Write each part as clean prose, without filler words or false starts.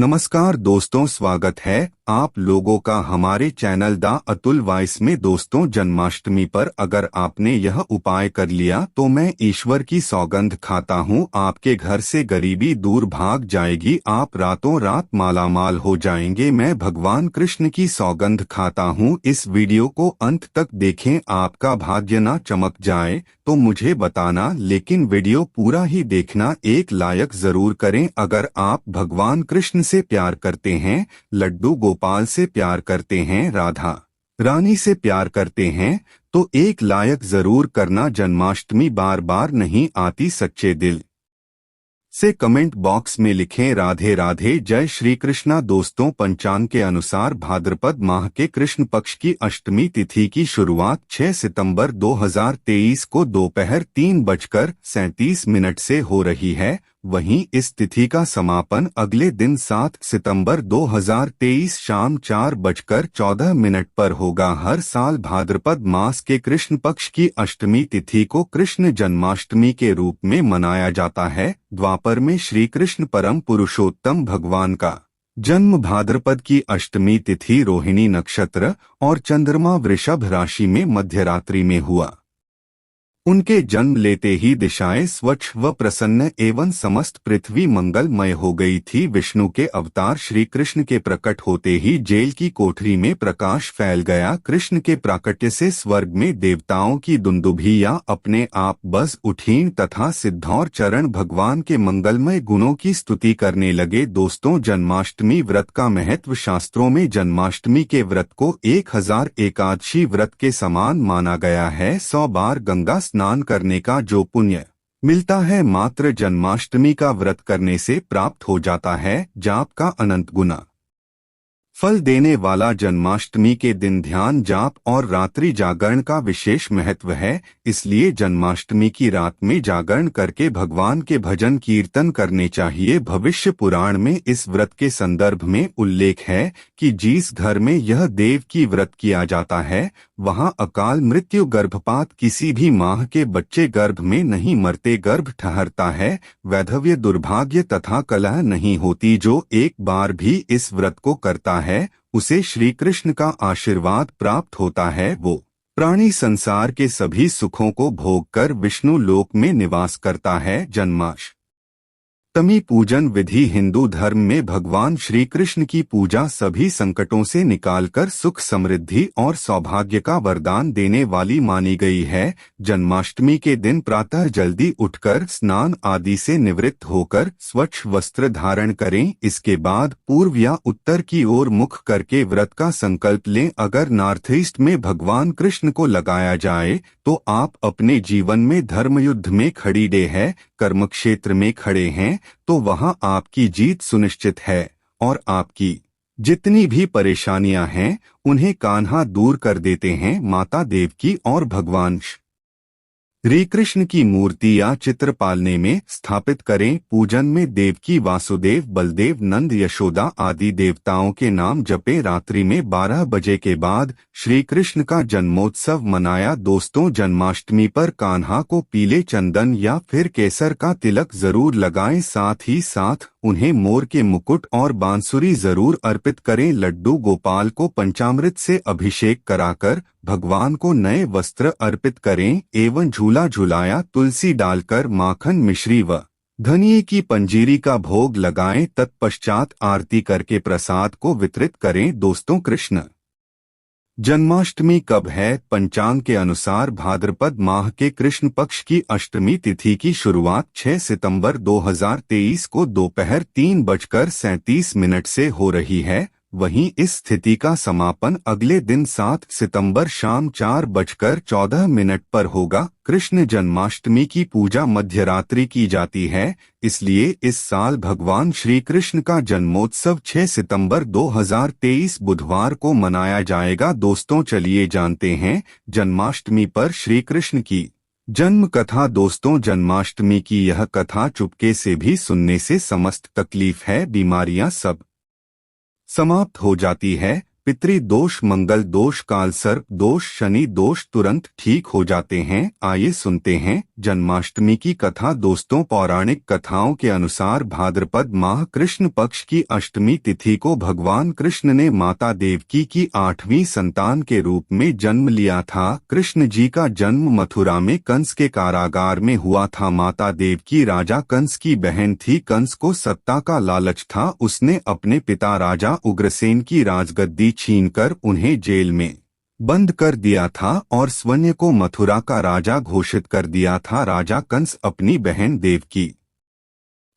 नमस्कार दोस्तों, स्वागत है आप लोगों का हमारे चैनल द अतुल वॉइस में। दोस्तों, जन्माष्टमी पर अगर आपने यह उपाय कर लिया तो मैं ईश्वर की सौगंध खाता हूँ, आपके घर से गरीबी दूर भाग जाएगी, आप रातों रात मालामाल हो जाएंगे। मैं भगवान कृष्ण की सौगंध खाता हूँ। इस वीडियो को अंत तक देखें, आपका भाग्य ना चमक जाए तो मुझे बताना, लेकिन वीडियो पूरा ही देखना, एक लाइक जरूर करें। अगर आप भगवान कृष्ण से प्यार करते हैं, लड्डू गोपाल से प्यार करते हैं, राधा रानी से प्यार करते हैं, तो एक लाइक जरूर करना। जन्माष्टमी बार बार नहीं आती, सच्चे दिल से कमेंट बॉक्स में लिखें राधे राधे, जय श्री कृष्णा। दोस्तों, पंचांग के अनुसार भाद्रपद माह के कृष्ण पक्ष की अष्टमी तिथि की शुरुआत 6 सितंबर 2023 को दोपहर 3:37 से हो रही है। वहीं इस तिथि का समापन अगले दिन 7 सितंबर 2023 शाम 4:14 पर होगा। हर साल भाद्रपद मास के कृष्ण पक्ष की अष्टमी तिथि को कृष्ण जन्माष्टमी के रूप में मनाया जाता है। द्वापर में श्री कृष्ण परम पुरुषोत्तम भगवान का जन्म भाद्रपद की अष्टमी तिथि रोहिणी नक्षत्र और चंद्रमा वृषभ राशि में मध्यरात्रि में हुआ। उनके जन्म लेते ही दिशाएं स्वच्छ व प्रसन्न एवं समस्त पृथ्वी मंगलमय हो गई थी। विष्णु के अवतार श्री कृष्ण के प्रकट होते ही जेल की कोठरी में प्रकाश फैल गया। कृष्ण के प्राकट्य से स्वर्ग में देवताओं की दुंदुभियां अपने आप बज उठीं तथा सिद्धौर चरण भगवान के मंगलमय गुणों की स्तुति करने लगे। दोस्तों, जन्माष्टमी व्रत का महत्व शास्त्रों में जन्माष्टमी के व्रत को 1000 एकादशी व्रत के समान माना गया है। 100 बार गंगा स्नान करने का जो पुण्य मिलता है, मात्र जन्माष्टमी का व्रत करने से प्राप्त हो जाता है। जाप का अनंत गुना फल देने वाला जन्माष्टमी के दिन ध्यान, जाप और रात्रि जागरण का विशेष महत्व है। इसलिए जन्माष्टमी की रात में जागरण करके भगवान के भजन कीर्तन करने चाहिए। भविष्य पुराण में इस व्रत के संदर्भ में उल्लेख है कि जिस घर में यह देव की व्रत किया जाता है, वहां अकाल मृत्यु, गर्भपात, किसी भी माह के बच्चे गर्भ में नहीं मरते, गर्भ ठहरता है, वैधव्य, दुर्भाग्य तथा कलह नहीं होती। जो एक बार भी इस व्रत को करता है उसे श्री कृष्ण का आशीर्वाद प्राप्त होता है। वो प्राणी संसार के सभी सुखों को भोगकर विष्णु लोक में निवास करता है। जन्माष्टमी पूजन विधि हिंदू धर्म में भगवान श्री कृष्ण की पूजा सभी संकटों से निकालकर सुख, समृद्धि और सौभाग्य का वरदान देने वाली मानी गई है। जन्माष्टमी के दिन प्रातः जल्दी उठकर स्नान आदि से निवृत्त होकर स्वच्छ वस्त्र धारण करें। इसके बाद पूर्व या उत्तर की ओर मुख करके व्रत का संकल्प लें। अगर नॉर्थ ईस्ट में भगवान कृष्ण को लगाया जाए तो आप अपने जीवन में धर्मयुद्ध में खड़े हैं, कर्म क्षेत्र में खड़े हैं, तो वहां आपकी जीत सुनिश्चित है और आपकी जितनी भी परेशानियां हैं उन्हें कान्हा दूर कर देते हैं। माता देवकी और भगवान श्री कृष्ण की मूर्ति या चित्र पालने में स्थापित करें। पूजन में देवकी, वासुदेव, बलदेव, नंद, यशोदा आदि देवताओं के नाम जपे। रात्रि में 12 बजे के बाद श्री कृष्ण का जन्मोत्सव मनाया। दोस्तों, जन्माष्टमी पर कान्हा को पीले चंदन या फिर केसर का तिलक जरूर लगाएं। साथ ही साथ उन्हें मोर के मुकुट और बांसुरी जरूर अर्पित करें। लड्डू गोपाल को पंचामृत से अभिषेक कराकर भगवान को नए वस्त्र अर्पित करें एवं झूला झुलाया तुलसी डालकर माखन, मिश्री व धनिये की पंजीरी का भोग लगाएं। तत्पश्चात आरती करके प्रसाद को वितरित करें। दोस्तों, कृष्ण जन्माष्टमी कब है? पंचांग के अनुसार भाद्रपद माह के कृष्ण पक्ष की अष्टमी तिथि की शुरुआत 6 सितंबर 2023 को दोपहर 3:37 से हो रही है। वहीं इस तिथि का समापन अगले दिन 7 सितंबर शाम 4:14 पर होगा। कृष्ण जन्माष्टमी की पूजा मध्यरात्रि की जाती है, इसलिए इस साल भगवान श्री कृष्ण का जन्मोत्सव 6 सितंबर 2023 बुधवार को मनाया जाएगा। दोस्तों, चलिए जानते हैं जन्माष्टमी पर श्री कृष्ण की जन्म कथा। दोस्तों, जन्माष्टमी की यह कथा चुपके से भी सुनने से समस्त तकलीफ है, बीमारियां सब समाप्त हो जाती है। पितृदोष, मंगल दोष, काल सर्प दोष, शनि दोष तुरंत ठीक हो जाते हैं। आइए सुनते हैं जन्माष्टमी की कथा। दोस्तों, पौराणिक कथाओं के अनुसार भाद्रपद माह कृष्ण पक्ष की अष्टमी तिथि को भगवान कृष्ण ने माता देवकी की 8वीं संतान के रूप में जन्म लिया था। कृष्ण जी का जन्म मथुरा में कंस के कारागार में हुआ था। माता देवकी राजा कंस की बहन थी। कंस को सत्ता का लालच था। उसने अपने पिता राजा उग्रसेन की राजगद्दी छीनकर उन्हें जेल में बंद कर दिया था और स्वयं को मथुरा का राजा घोषित कर दिया था। राजा कंस अपनी बहन देवकी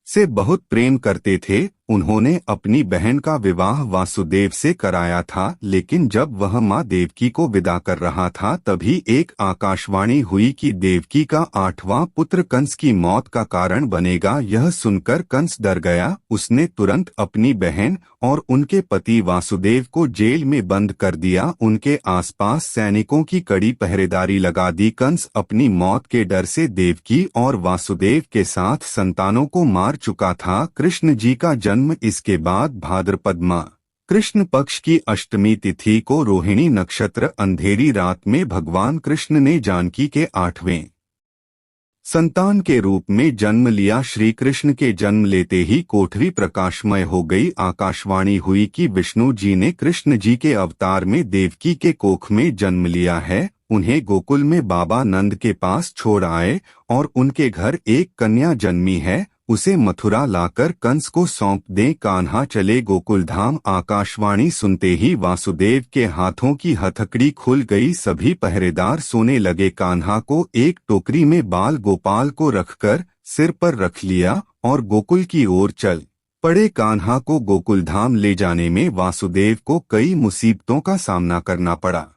से बहुत प्रेम करते थे। उन्होंने अपनी बहन का विवाह वासुदेव से कराया था, लेकिन जब वह मां देवकी को विदा कर रहा था तभी एक आकाशवाणी हुई कि देवकी का 8वां पुत्र कंस की मौत का कारण बनेगा। यह सुनकर कंस डर गया। उसने तुरंत अपनी बहन और उनके पति वासुदेव को जेल में बंद कर दिया। उनके आसपास सैनिकों की कड़ी पहरेदारी लगा दी। कंस अपनी मौत के डर से देवकी और वासुदेव के साथ संतानों को मार चुका था। कृष्ण जी का जन्म इसके बाद भाद्रपद माह कृष्ण पक्ष की अष्टमी तिथि को रोहिणी नक्षत्र अंधेरी रात में भगवान कृष्ण ने जानकी के 8वें संतान के रूप में जन्म लिया। श्री कृष्ण के जन्म लेते ही कोठरी प्रकाशमय हो गई। आकाशवाणी हुई कि विष्णु जी ने कृष्ण जी के अवतार में देवकी के कोख में जन्म लिया है। उन्हें गोकुल में बाबा नंद के पास छोड़ आए और उनके घर एक कन्या जन्मी है। उसे मथुरा लाकर कंस को सौंप दें। कान्हा चले गोकुल धाम। आकाशवाणी सुनते ही वासुदेव के हाथों की हथकड़ी खुल गई। सभी पहरेदार सोने लगे। कान्हा को एक टोकरी में बाल गोपाल को रखकर सिर पर रख लिया और गोकुल की ओर चल पड़े। कान्हा को गोकुल धाम ले जाने में वासुदेव को कई मुसीबतों का सामना करना पड़ा।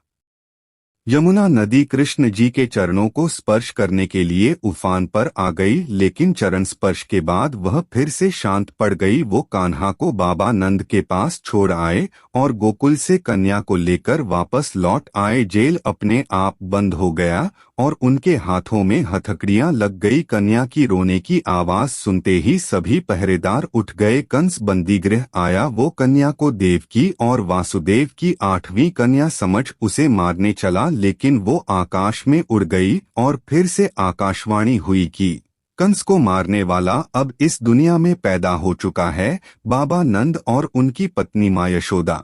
यमुना नदी कृष्ण जी के चरणों को स्पर्श करने के लिए उफान पर आ गई, लेकिन चरण स्पर्श के बाद वह फिर से शांत पड़ गई। वो कान्हा को बाबा नंद के पास छोड़ आए और गोकुल से कन्या को लेकर वापस लौट आए। जेल अपने आप बंद हो गया और उनके हाथों में हथकड़ियां लग गई। कन्या की रोने की आवाज सुनते ही सभी पहरेदार उठ गए। कंस बंदीगृह आया। वो कन्या को देवकी और वासुदेव की 8वीं कन्या समझ उसे मारने चला, लेकिन वो आकाश में उड़ गई और फिर से आकाशवाणी हुई कि कंस को मारने वाला अब इस दुनिया में पैदा हो चुका है। बाबा नंद और उनकी पत्नी मां यशोदा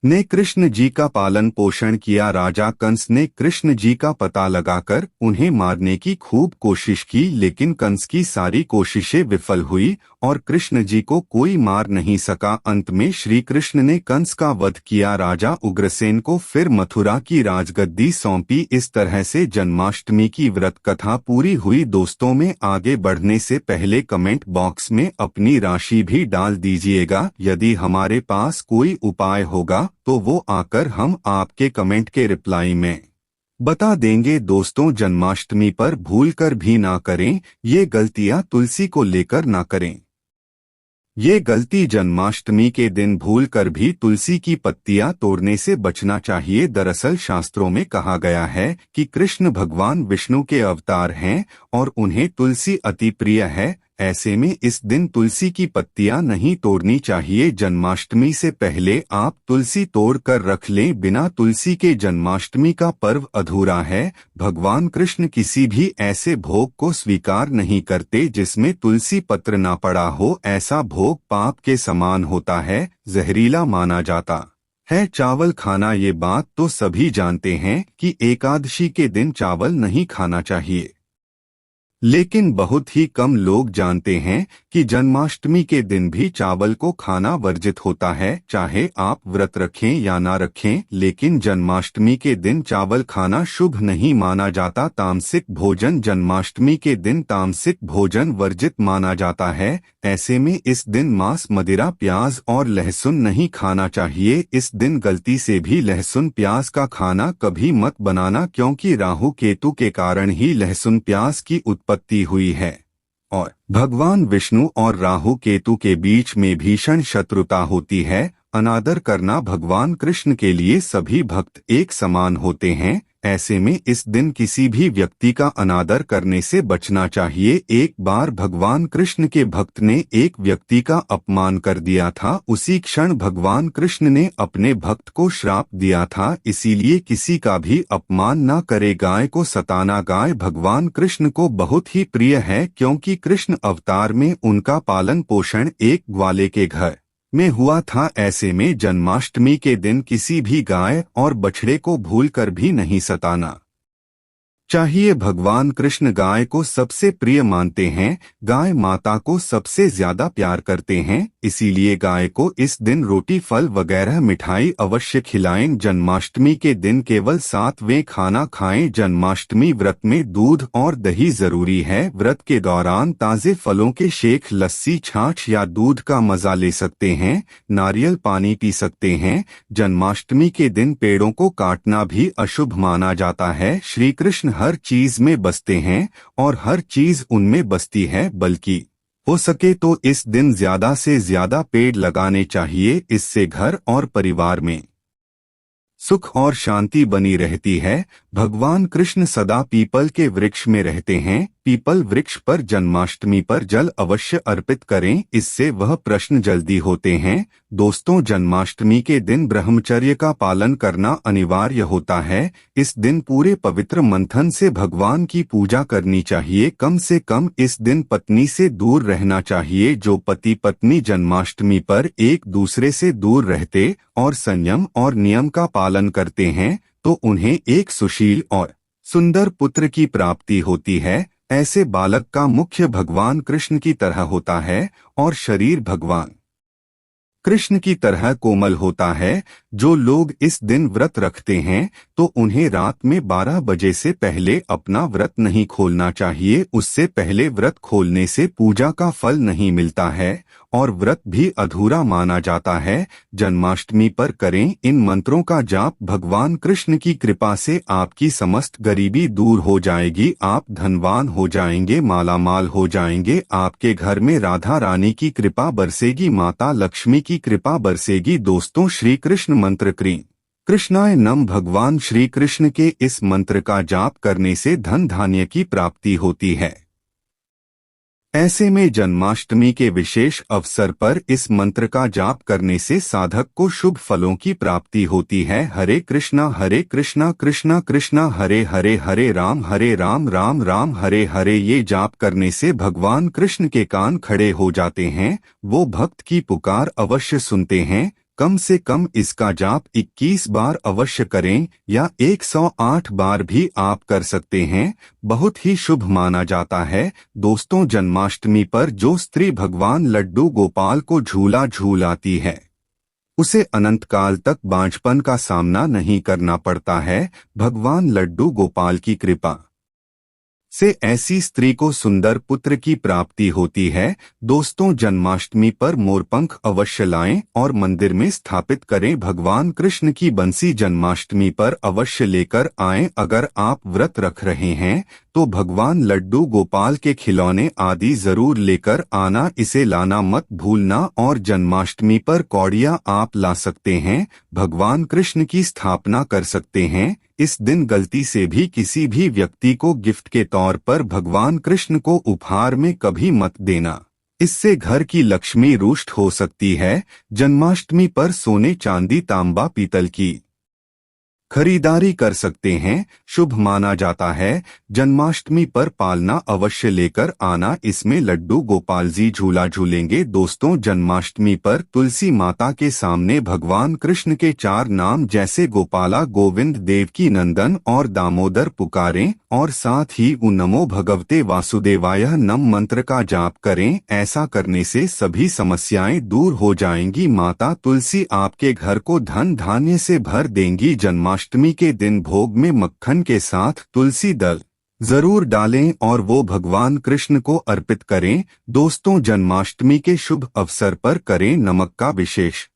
ने कृष्ण जी का पालन पोषण किया। राजा कंस ने कृष्ण जी का पता लगाकर उन्हें मारने की खूब कोशिश की, लेकिन कंस की सारी कोशिशें विफल हुई और कृष्ण जी को कोई मार नहीं सका। अंत में श्री कृष्ण ने कंस का वध किया। राजा उग्रसेन को फिर मथुरा की राजगद्दी सौंपी। इस तरह से जन्माष्टमी की व्रत कथा पूरी हुई। दोस्तों, में आगे बढ़ने से पहले कमेंट बॉक्स में अपनी राशि भी डाल दीजिएगा। यदि हमारे पास कोई उपाय होगा तो वो आकर हम आपके कमेंट के रिप्लाई में बता देंगे। दोस्तों, जन्माष्टमी पर भूलकर भी ना करें। ये गलतियां तुलसी को लेकर ना करें। ये गलती जन्माष्टमी के दिन भूलकर भी तुलसी की पत्तियां तोड़ने से बचना चाहिए। दरअसल शास्त्रों में कहा गया है कि कृष्ण भगवान विष्णु के अवतार हैं और उन्हें तुलसी अति प्रिय है। ऐसे में इस दिन तुलसी की पत्तियां नहीं तोड़नी चाहिए। जन्माष्टमी से पहले आप तुलसी तोड़ कर रख लें। बिना तुलसी के जन्माष्टमी का पर्व अधूरा है। भगवान कृष्ण किसी भी ऐसे भोग को स्वीकार नहीं करते जिसमें तुलसी पत्र ना पड़ा हो। ऐसा भोग पाप के समान होता है, जहरीला माना जाता है। चावल खाना, ये बात तो सभी जानते हैं कि एकादशी के दिन चावल नहीं खाना चाहिए, लेकिन बहुत ही कम लोग जानते हैं कि जन्माष्टमी के दिन भी चावल को खाना वर्जित होता है। चाहे आप व्रत रखें या ना रखें, लेकिन जन्माष्टमी के दिन चावल खाना शुभ नहीं माना जाता। तामसिक भोजन, जन्माष्टमी के दिन तामसिक भोजन वर्जित माना जाता है। ऐसे में इस दिन मांस, मदिरा, प्याज और लहसुन नहीं खाना चाहिए। इस दिन गलती से भी लहसुन प्याज का खाना कभी मत बनाना, क्योंकि राहु केतु के कारण ही लहसुन प्याज की उत्पत्ति हुई है और भगवान विष्णु और राहु केतु के बीच में भीषण शत्रुता होती है। अनादर करना, भगवान कृष्ण के लिए सभी भक्त एक समान होते हैं। ऐसे में इस दिन किसी भी व्यक्ति का अनादर करने से बचना चाहिए। एक बार भगवान कृष्ण के भक्त ने एक व्यक्ति का अपमान कर दिया था। उसी क्षण भगवान कृष्ण ने अपने भक्त को श्राप दिया था, इसीलिए किसी का भी अपमान न करे। गाय को सताना। गाय भगवान कृष्ण को बहुत ही प्रिय है, क्योंकि कृष्ण अवतार में उनका पालन पोषण एक ग्वाले के घर में हुआ था। ऐसे में जन्माष्टमी के दिन किसी भी गाय और बछड़े को भूलकर भी नहीं सताना चाहिए। भगवान कृष्ण गाय को सबसे प्रिय मानते हैं, गाय माता को सबसे ज्यादा प्यार करते हैं, इसीलिए गाय को इस दिन रोटी, फल वगैरह मिठाई अवश्य खिलाएं। जन्माष्टमी के दिन केवल सात्वें खाना खाएं। जन्माष्टमी व्रत में दूध और दही जरूरी है। व्रत के दौरान ताजे फलों के शेक, लस्सी, छाछ या दूध का मजा ले सकते हैं। नारियल पानी पी सकते हैं। जन्माष्टमी के दिन पेड़ों को काटना भी अशुभ माना जाता है। श्री कृष्ण हर चीज में बसते हैं और हर चीज उनमें बसती है, बल्कि हो सके तो इस दिन ज्यादा से ज्यादा पेड़ लगाने चाहिए। इससे घर और परिवार में सुख और शांति बनी रहती है। भगवान कृष्ण सदा पीपल के वृक्ष में रहते हैं। पीपल वृक्ष पर जन्माष्टमी पर जल अवश्य अर्पित करें, इससे वह प्रश्न जल्दी होते हैं। दोस्तों, जन्माष्टमी के दिन ब्रह्मचर्य का पालन करना अनिवार्य होता है। इस दिन पूरे पवित्र मंथन से भगवान की पूजा करनी चाहिए। कम से कम इस दिन पत्नी से दूर रहना चाहिए। जो पति पत्नी जन्माष्टमी पर एक दूसरे से दूर रहते और संयम और नियम का पालन करते हैं, तो उन्हें एक सुशील और सुंदर पुत्र की प्राप्ति होती है। ऐसे बालक का मुख्य भगवान कृष्ण की तरह होता है और शरीर भगवान कृष्ण की तरह कोमल होता है। जो लोग इस दिन व्रत रखते हैं तो उन्हें रात में 12 बजे से पहले अपना व्रत नहीं खोलना चाहिए। उससे पहले व्रत खोलने से पूजा का फल नहीं मिलता है और व्रत भी अधूरा माना जाता है। जन्माष्टमी पर करें इन मंत्रों का जाप। भगवान कृष्ण की कृपा से आपकी समस्त गरीबी दूर हो जाएगी। आप धनवान हो जाएंगे, मालामाल हो जाएंगे। आपके घर में राधा रानी की कृपा बरसेगी, माता लक्ष्मी की कृपा बरसेगी। दोस्तों, श्री कृष्ण मंत्र क्रीं कृष्णाय नम। भगवान श्री कृष्ण के इस मंत्र का जाप करने से धन धान्य की प्राप्ति होती है। ऐसे में जन्माष्टमी के विशेष अवसर पर इस मंत्र का जाप करने से साधक को शुभ फलों की प्राप्ति होती है। हरे कृष्णा कृष्णा कृष्णा हरे हरे, हरे राम राम राम हरे हरे। ये जाप करने से भगवान कृष्ण के कान खड़े हो जाते हैं। वो भक्त की पुकार अवश्य सुनते हैं। कम से कम इसका जाप 21 बार अवश्य करें या 108 बार भी आप कर सकते हैं। बहुत ही शुभ माना जाता है। दोस्तों, जन्माष्टमी पर जो स्त्री भगवान लड्डू गोपाल को झूला झूलाती है, उसे अनंत काल तक बांझपन का सामना नहीं करना पड़ता है। भगवान लड्डू गोपाल की कृपा से ऐसी स्त्री को सुंदर पुत्र की प्राप्ति होती है। दोस्तों, जन्माष्टमी पर मोरपंख अवश्य लाएं और मंदिर में स्थापित करें। भगवान कृष्ण की बंसी जन्माष्टमी पर अवश्य लेकर आएं। अगर आप व्रत रख रहे हैं तो भगवान लड्डू गोपाल के खिलौने आदि जरूर लेकर आना, इसे लाना मत भूलना। और जन्माष्टमी पर कौड़ियाँ आप ला सकते हैं, भगवान कृष्ण की स्थापना कर सकते हैं। इस दिन गलती से भी किसी भी व्यक्ति को गिफ्ट के तौर पर भगवान कृष्ण को उपहार में कभी मत देना, इससे घर की लक्ष्मी रुष्ट हो सकती है। जन्माष्टमी पर सोने, चांदी, तांबा, पीतल की खरीदारी कर सकते हैं, शुभ माना जाता है। जन्माष्टमी पर पालना अवश्य लेकर आना, इसमें लड्डू गोपाल जी झूला झूलेंगे। दोस्तों, जन्माष्टमी पर तुलसी माता के सामने भगवान कृष्ण के 4 नाम जैसे गोपाला, गोविंद, देवकी नंदन और दामोदर पुकारें और साथ ही उ नमो भगवते वासुदेवाय नम मंत्र का जाप करें। ऐसा करने से सभी समस्याएं दूर हो जाएंगी। माता तुलसी आपके घर को धन धान्य से भर देंगी। जन्माष्टमी के दिन भोग में मक्खन के साथ तुलसी दल जरूर डालें और वो भगवान कृष्ण को अर्पित करें। दोस्तों, जन्माष्टमी के शुभ अवसर पर करें नमक का विशेष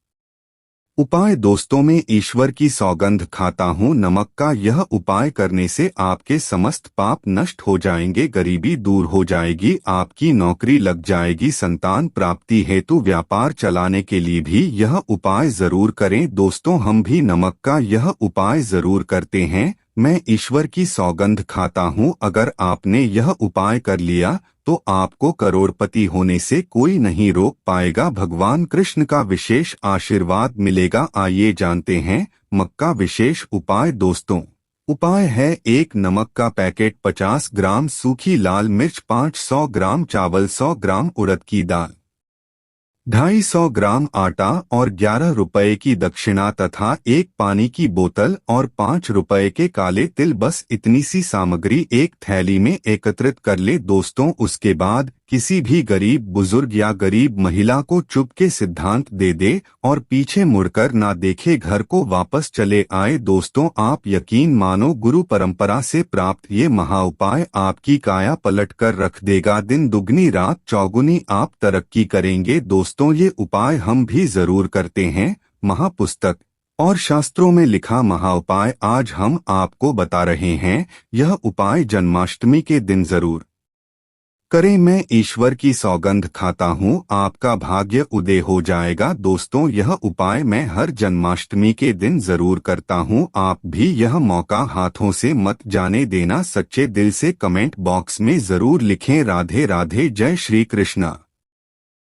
उपाय। दोस्तों, मैं ईश्वर की सौगंध खाता हूँ, नमक का यह उपाय करने से आपके समस्त पाप नष्ट हो जाएंगे, गरीबी दूर हो जाएगी, आपकी नौकरी लग जाएगी, संतान प्राप्ति हेतु व्यापार चलाने के लिए भी यह उपाय जरूर करें। दोस्तों, हम भी नमक का यह उपाय जरूर करते हैं। मैं ईश्वर की सौगंध खाता हूँ, अगर आपने यह उपाय कर लिया तो आपको करोड़पति होने से कोई नहीं रोक पाएगा। भगवान कृष्ण का विशेष आशीर्वाद मिलेगा। आइए जानते हैं मक्का विशेष उपाय। दोस्तों, उपाय है: 1 नमक का पैकेट, 50 ग्राम सूखी लाल मिर्च, 500 ग्राम चावल, 100 ग्राम उड़द की दाल, 250 ग्राम आटा और 11 रुपए की दक्षिणा तथा 1 पानी की बोतल और 5 रुपए के काले तिल। बस इतनी सी सामग्री एक थैली में एकत्रित कर ले दोस्तों। उसके बाद किसी भी गरीब बुजुर्ग या गरीब महिला को चुपके सिद्धांत दे दे और पीछे मुड़कर ना देखे, घर को वापस चले आए। दोस्तों, आप यकीन मानो, गुरु परंपरा से प्राप्त ये महाउपाय आपकी काया पलट कर रख देगा। दिन दुगनी रात चौगुनी आप तरक्की करेंगे। दोस्तों, ये उपाय हम भी जरूर करते हैं। महापुस्तक और शास्त्रों में लिखा महाउपाय आज हम आपको बता रहे हैं। यह उपाय जन्माष्टमी के दिन जरूर करें। मैं ईश्वर की सौगंध खाता हूँ, आपका भाग्य उदय हो जाएगा। दोस्तों, यह उपाय मैं हर जन्माष्टमी के दिन जरूर करता हूँ। आप भी यह मौका हाथों से मत जाने देना। सच्चे दिल से कमेंट बॉक्स में जरूर लिखें राधे राधे, जय श्री कृष्णा।